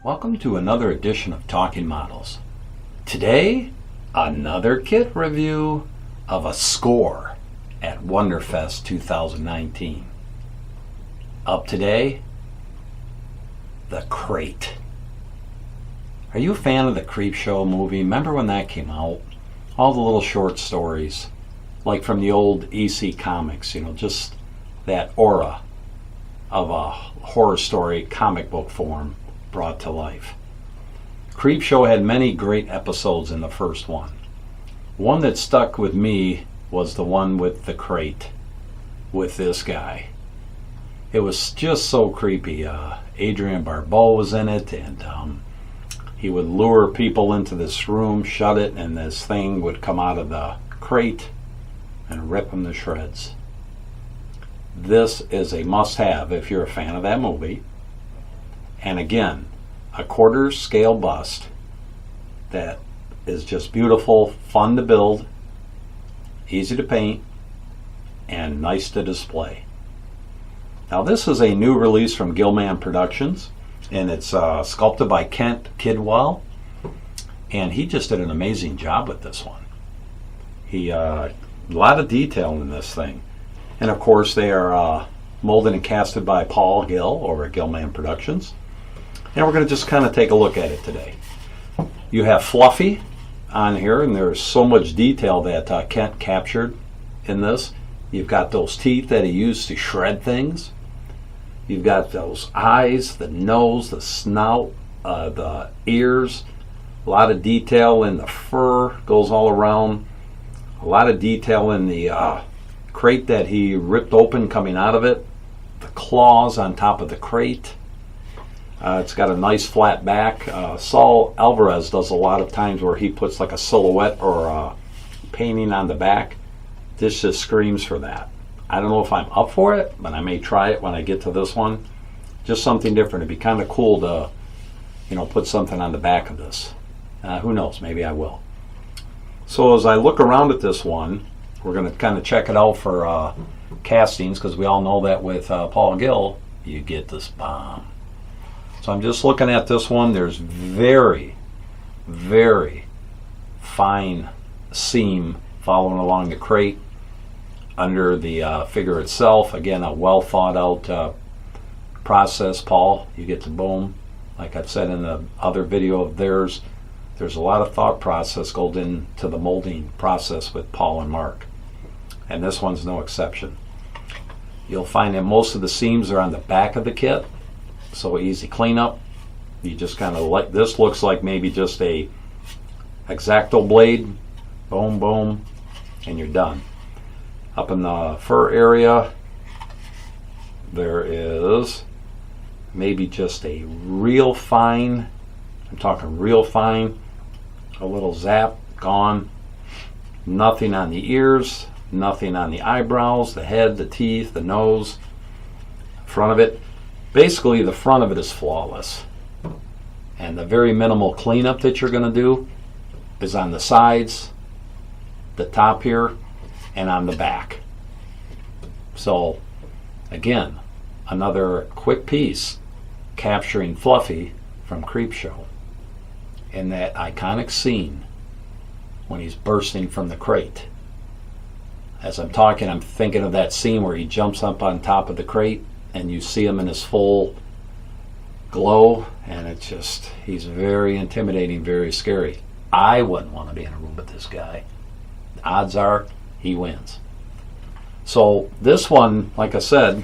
Welcome to another edition of Talking Models. Today, another kit review of a score at Wonderfest 2019. Up today, the Crate. Are you a fan of the Creepshow movie? Remember when that came out? All the little short stories, like from the old EC comics, just that aura of a horror story comic book form brought to life. Creepshow had many great episodes in the first one. One that stuck with me was the one with the crate, with this guy. It was just so creepy. Adrian Barbeau was in it, and he would lure people into this room, shut it, and this thing would come out of the crate and rip them to shreds. This is a must-have if you're a fan of that movie. And again, a quarter scale bust that is just beautiful, fun to build, easy to paint, and nice to display. Now this is a new release from Gillman Productions, and it's sculpted by Kidwell, and he just did an amazing job with this one. A lot of detail in this thing. And of course they are molded and casted by Paul Gill over at Gillman Productions. And we're going to just kind of take a look at it today. You have Fluffy on here, and there's so much detail that Kent captured in this. You've got those teeth that he used to shred things. You've got those eyes, the nose, the snout, the ears. A lot of detail in the fur, goes all around. A lot of detail in the crate that he ripped open coming out of it. The claws on top of the crate. It's got a nice flat back. Saul Alvarez does a lot of times where he puts like a silhouette or a painting on the back. This just screams for that. I don't know if I'm up for it, but I may try it when I get to this one. Just something different. It'd be kind of cool to, put something on the back of this. Who knows? Maybe I will. So as I look around at this one, we're going to kind of check it out for castings, because we all know that with Paul Gill, you get this bomb. So I'm just looking at this one. There's very, very fine seam following along the crate under the figure itself. Again, a well thought out process, Paul. You get to boom. Like I've said in the other video of theirs, there's a lot of thought process goes into the molding process with Paul and Mark. And this one's no exception. You'll find that most of the seams are on the back of the kit. So easy cleanup. You just kind of like, this looks like maybe just a X-Acto blade. Boom, boom, and you're done. Up in the fur area, there is maybe just a real fine, I'm talking real fine, a little zap, gone. Nothing on the ears, nothing on the eyebrows, the head, the teeth, the nose, front of it. Basically, the front of it is flawless. And the very minimal cleanup that you're going to do is on the sides, the top here, and on the back. So, again, another quick piece capturing Fluffy from Creepshow in that iconic scene when he's bursting from the crate. As I'm talking, I'm thinking of that scene where he jumps up on top of the crate and you see him in his full glow, and it's just, he's very intimidating, very scary. I wouldn't want to be in a room with this guy. Odds are he wins. So this one, like I said,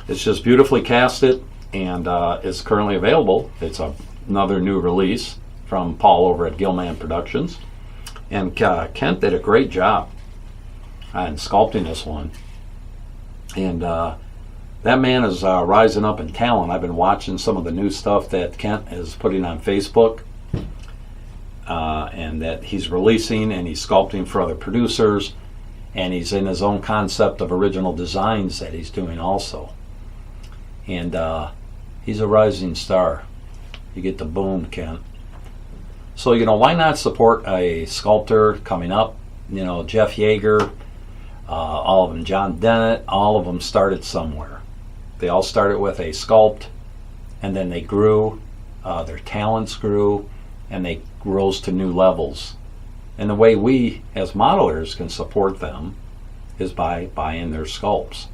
it's just beautifully casted and is currently available. It's another new release from Paul over at Gillman Productions. And Kent did a great job on sculpting this one. And that man is rising up in talent. I've been watching some of the new stuff that Kent is putting on Facebook and that he's releasing, and he's sculpting for other producers, and he's in his own concept of original designs that he's doing also. And he's a rising star. You get the boom, Kent. So, why not support a sculptor coming up? Jeff Yeager, all of them, John Dennett, all of them started somewhere. They all started with a sculpt, and then they grew, their talents grew, and they rose to new levels. And the way we as modelers can support them is by buying their sculpts.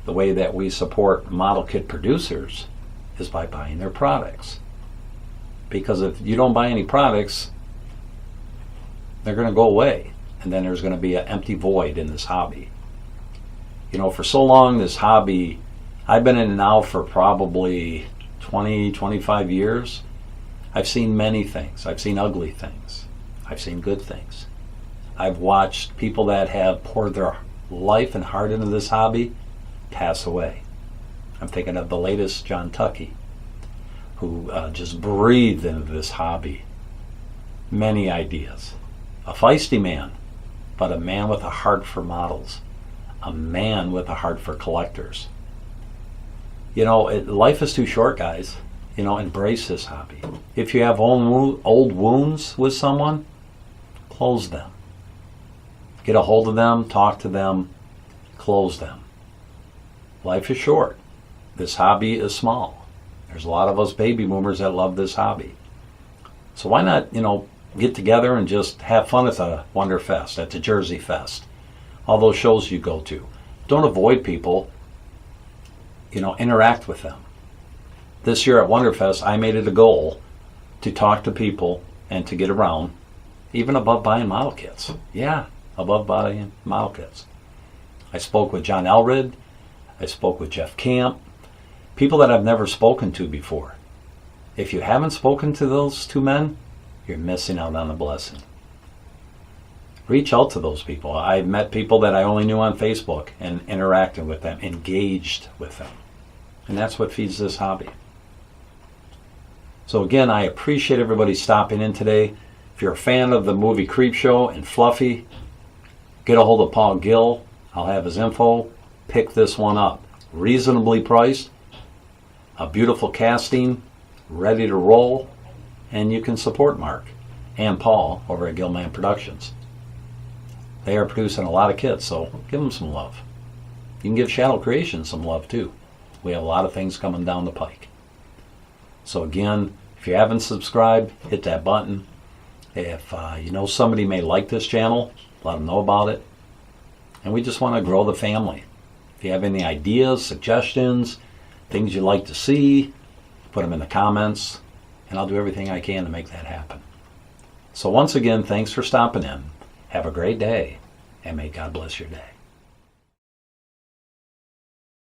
The way that we support model kit producers is by buying their products. Because if you don't buy any products, they're going to go away. And then there's going to be an empty void in this hobby. You know, for so long, this hobby, I've been in it now for probably 20, 25 years. I've seen many things. I've seen ugly things. I've seen good things. I've watched people that have poured their life and heart into this hobby pass away. I'm thinking of the latest John Tuckey, who just breathed into this hobby. Many ideas. A feisty man, but a man with a heart for models. A man with a heart for collectors. You know, life is too short, guys. You know, embrace this hobby. If you have old wounds with someone, close them. Get a hold of them, talk to them, close them. Life is short. This hobby is small. There's a lot of us baby boomers that love this hobby. So why not, you know, get together and just have fun at the Wonderfest, at the Jersey Fest, all those shows you go to. Don't avoid people, you know, interact with them. This year at Wonderfest, I made it a goal to talk to people and to get around, even above buying model kits. Yeah, above buying model kits. I spoke with John Elred. I spoke with Jeff Camp. People that I've never spoken to before. If you haven't spoken to those two men, you're missing out on a blessing. Reach out to those people. I've met people that I only knew on Facebook and interacted with them, engaged with them. And that's what feeds this hobby. So again, I appreciate everybody stopping in today. If you're a fan of the movie Creepshow and Fluffy, get a hold of Paul Gill. I'll have his info. Pick this one up. Reasonably priced, a beautiful casting, ready to roll, and you can support Mark and Paul over at Gillman Productions. They are producing a lot of kits, so give them some love. You can give Shadow Creation some love too. We have a lot of things coming down the pike. So again, if you haven't subscribed, hit that button. If you know somebody may like this channel, let them know about it. And we just want to grow the family. If you have any ideas, suggestions, things you'd like to see, put them in the comments, and I'll do everything I can to make that happen. So once again, thanks for stopping in. Have a great day, and may God bless your day.